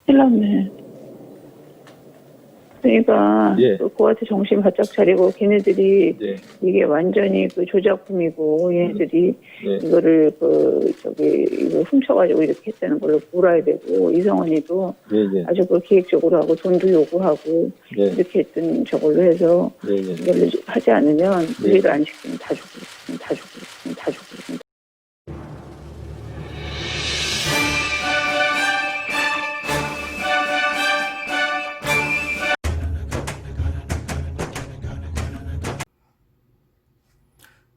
큰일 났네. 그러니까 예. 그거한테 정신 바짝 차리고 걔네들이 네. 이게 완전히 그 조작품이고 얘네들이 네. 이거를 이거 훔쳐가지고 이렇게 했다는 걸로 몰아야 되고 이성원이도 네. 아주 그 기획적으로 하고 돈도 요구하고 네. 이렇게 했던 저걸로 해서 네. 이걸 하지 않으면 네. 우리를 안 시키면 다 죽고 다 죽고 다 죽고.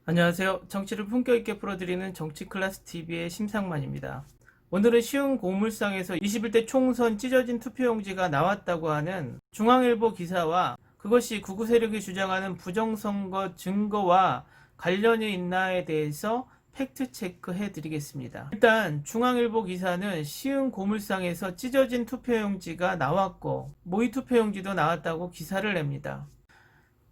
안녕하세요. 정치를 품격 있게 풀어드리는 정치클래스TV의 심상만입니다. 오늘은 쉬운 고물상에서 21대 총선 찢어진 투표용지가 나왔다고 하는 중앙일보 기사와 그것이 극우 세력이 주장하는 부정선거 증거와 관련이 있나에 대해서 팩트체크 해드리겠습니다. 일단 중앙일보 기사는 쉬운 고물상에서 찢어진 투표용지가 나왔고 모의투표용지도 나왔다고 기사를 냅니다.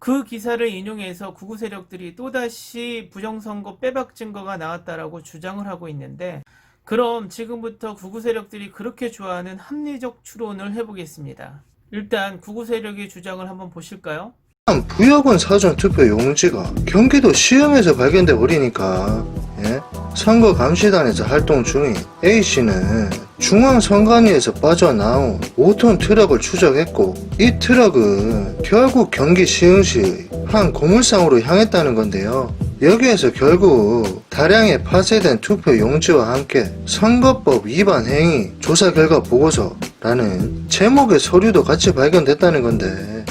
그 기사를 인용해서 극우 세력들이 또다시 부정선거 빼박 증거가 나왔다라고 주장을 하고 있는데, 그럼 지금부터 극우 세력들이 그렇게 좋아하는 합리적 추론을 해보겠습니다. 일단 극우 세력의 주장을 한번 보실까요? 부여군 사전투표 용지가 경기도 시흥에서 발견돼 버리니까 선거 감시단에서 활동 중인 A씨는 중앙선관위에서 빠져나온 5톤 트럭을 추적했고, 이 트럭은 결국 경기 시흥시의 한 고물상으로 향했다는 건데요. 여기에서 결국 다량의 파쇄된 투표 용지와 함께 선거법 위반 행위 조사 결과 보고서라는 제목의 서류도 같이 발견됐다는 건데,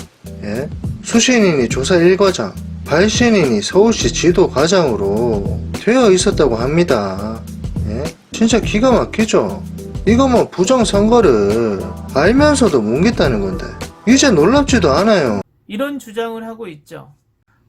수신인이 조사 1과장, 발신인이 서울시 지도과장으로 되어 있었다고 합니다. 진짜 기가 막히죠? 이거 뭐 부정선거를 알면서도 뭉갰다는 건데 이제 놀랍지도 않아요. 이런 주장을 하고 있죠.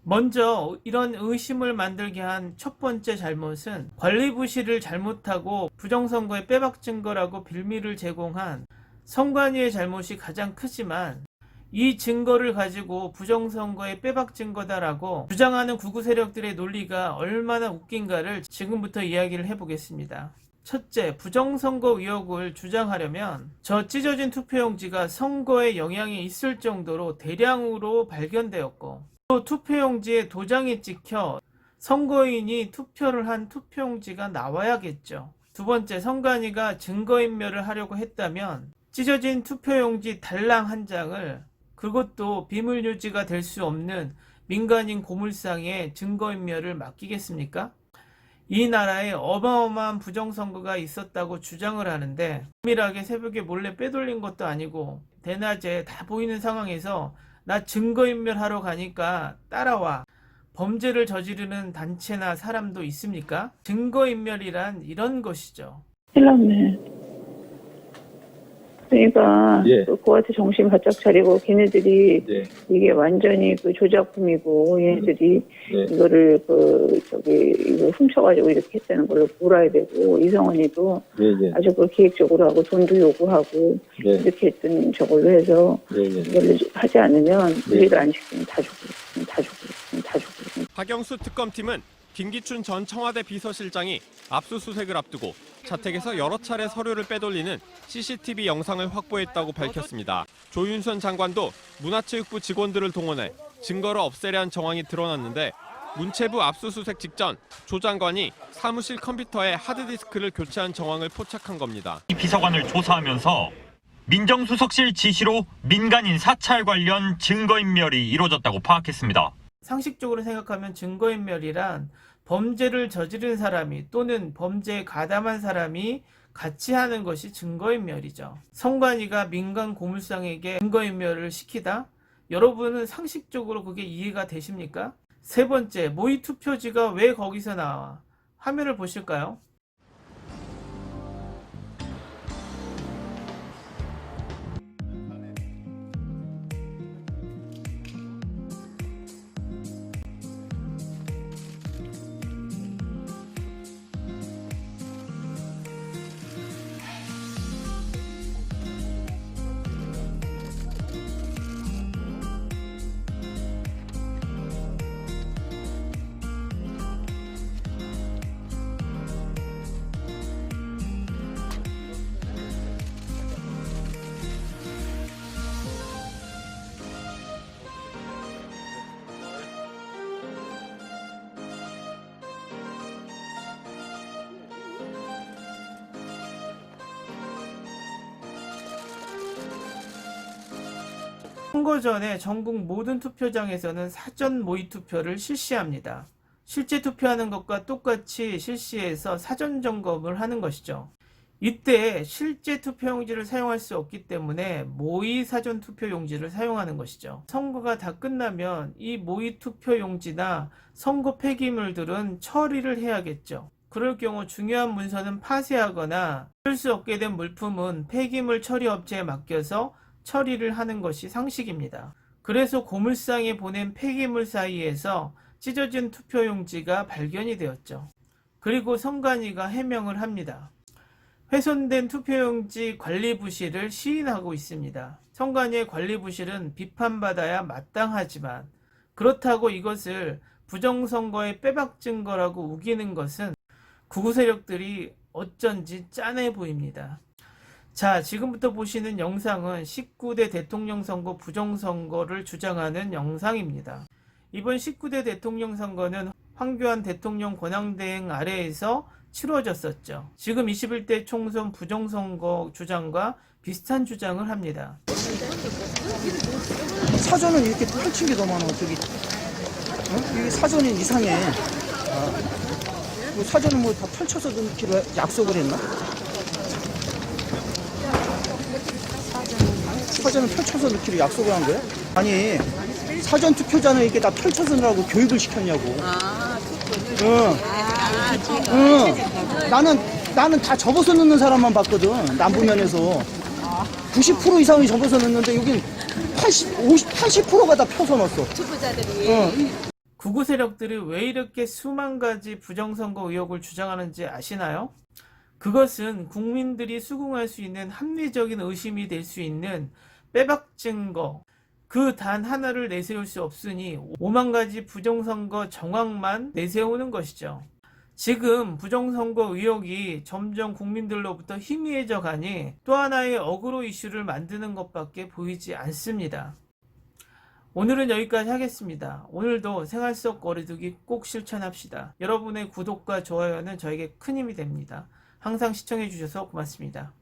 먼저 이런 의심을 만들게 한 첫 번째 잘못은 관리부실을 잘못하고 부정선거의 빼박 증거라고 빌미를 제공한 선관위의 잘못이 가장 크지만, 이 증거를 가지고 부정선거의 빼박 증거다라고 주장하는 극우 세력들의 논리가 얼마나 웃긴가를 지금부터 이야기를 해보겠습니다. 첫째, 부정선거 의혹을 주장하려면 저 찢어진 투표용지가 선거에 영향이 있을 정도로 대량으로 발견되었고, 또 투표용지에 도장이 찍혀 선거인이 투표를 한 투표용지가 나와야겠죠. 두 번째, 선관위가 증거인멸을 하려고 했다면 찢어진 투표용지 달랑 한 장을, 그것도 비밀유지가 될 수 없는 민간인 고물상에 증거인멸을 맡기겠습니까? 이 나라에 어마어마한 부정선거가 있었다고 주장을 하는데, 은밀하게 새벽에 몰래 빼돌린 것도 아니고 대낮에 다 보이는 상황에서 나 증거인멸하러 가니까 따라와, 범죄를 저지르는 단체나 사람도 있습니까? 증거인멸이란 이런 것이죠. 큰일 났네. 그러니까 예. 그거한테 정신 바짝 차리고 걔네들이 네. 이게 완전히 그 조작품이고 얘네들이 네. 이거를 이거 훔쳐가지고 이렇게 했다는 걸로 몰아야 되고 이성원이도 네. 아주 그 기획적으로 하고 돈도 요구하고 네. 이렇게 했던 저걸로 해서 네. 이걸 하지 않으면 우리를 안 시키면 다 죽고 다 죽고 다 죽고. 박영수 특검팀은 김기춘 전 청와대 비서실장이 압수수색을 앞두고 자택에서 여러 차례 서류를 빼돌리는 CCTV 영상을 확보했다고 밝혔습니다. 조윤선 장관도 문화체육부 직원들을 동원해 증거를 없애려한 정황이 드러났는데, 문체부 압수수색 직전 조 장관이 사무실 컴퓨터에 하드디스크를 교체한 정황을 포착한 겁니다. 이 비서관을 조사하면서 민정수석실 지시로 민간인 사찰 관련 증거인멸이 이루어졌다고 파악했습니다. 상식적으로 생각하면 증거인멸이란 범죄를 저지른 사람이 또는 범죄에 가담한 사람이 같이 하는 것이 증거인멸이죠. 선관위가 민간 고물상에게 증거인멸을 시키다? 여러분은 상식적으로 그게 이해가 되십니까? 세 번째, 모의투표지가 왜 거기서 나와? 화면을 보실까요? 선거 전에 전국 모든 투표장에서는 사전 모의 투표를 실시합니다. 실제 투표하는 것과 똑같이 실시해서 사전 점검을 하는 것이죠. 이때 실제 투표용지를 사용할 수 없기 때문에 모의 사전 투표용지를 사용하는 것이죠. 선거가 다 끝나면 이 모의 투표용지나 선거 폐기물들은 처리를 해야겠죠. 그럴 경우 중요한 문서는 파쇄하거나 쓸 수 없게 된 물품은 폐기물 처리 업체에 맡겨서 처리를 하는 것이 상식입니다. 그래서 고물상에 보낸 폐기물 사이에서 찢어진 투표용지가 발견이 되었죠. 그리고 선관위가 해명을 합니다. 훼손된 투표용지 관리부실을 시인하고 있습니다. 선관위의 관리부실은 비판받아야 마땅하지만 그렇다고 이것을 부정선거의 빼박 증거라고 우기는 것은 극우 세력들이 어쩐지 짠해 보입니다. 자, 지금부터 보시는 영상은 19대 대통령 선거 부정선거를 주장하는 영상입니다. 이번 19대 대통령 선거는 황교안 대통령 권한대행 아래에서 치러졌었죠. 지금 21대 총선 부정선거 주장과 비슷한 주장을 합니다. 사전은 이렇게 펼친 게 더 많아. 저기 이게 사전이 이상해. 뭐 사전은 뭐 다 펼쳐서 넣기로 약속을 했나? 사전은 펼쳐서 넣기로 약속을 한 거야? 아니 사전 투표자는 이렇게 다 펼쳐서 넣으라고 교육을 시켰냐고. 나는 다 접어서 넣는 사람만 봤거든. 남부면에서 90% 이상이 접어서 넣는데 여긴 80%가 다 펴서 넣었어. 투표자들이. 극우 세력들이 왜 이렇게 수만 가지 부정선거 의혹을 주장하는지 아시나요? 그것은 국민들이 수긍할 수 있는 합리적인 의심이 될 수 있는 빼박 증거, 그 단 하나를 내세울 수 없으니 5만 가지 부정선거 정황만 내세우는 것이죠. 지금 부정선거 의혹이 점점 국민들로부터 희미해져 가니 또 하나의 어그로 이슈를 만드는 것밖에 보이지 않습니다. 오늘은 여기까지 하겠습니다. 오늘도 생활 속 거리두기 꼭 실천합시다. 여러분의 구독과 좋아요는 저에게 큰 힘이 됩니다. 항상 시청해 주셔서 고맙습니다.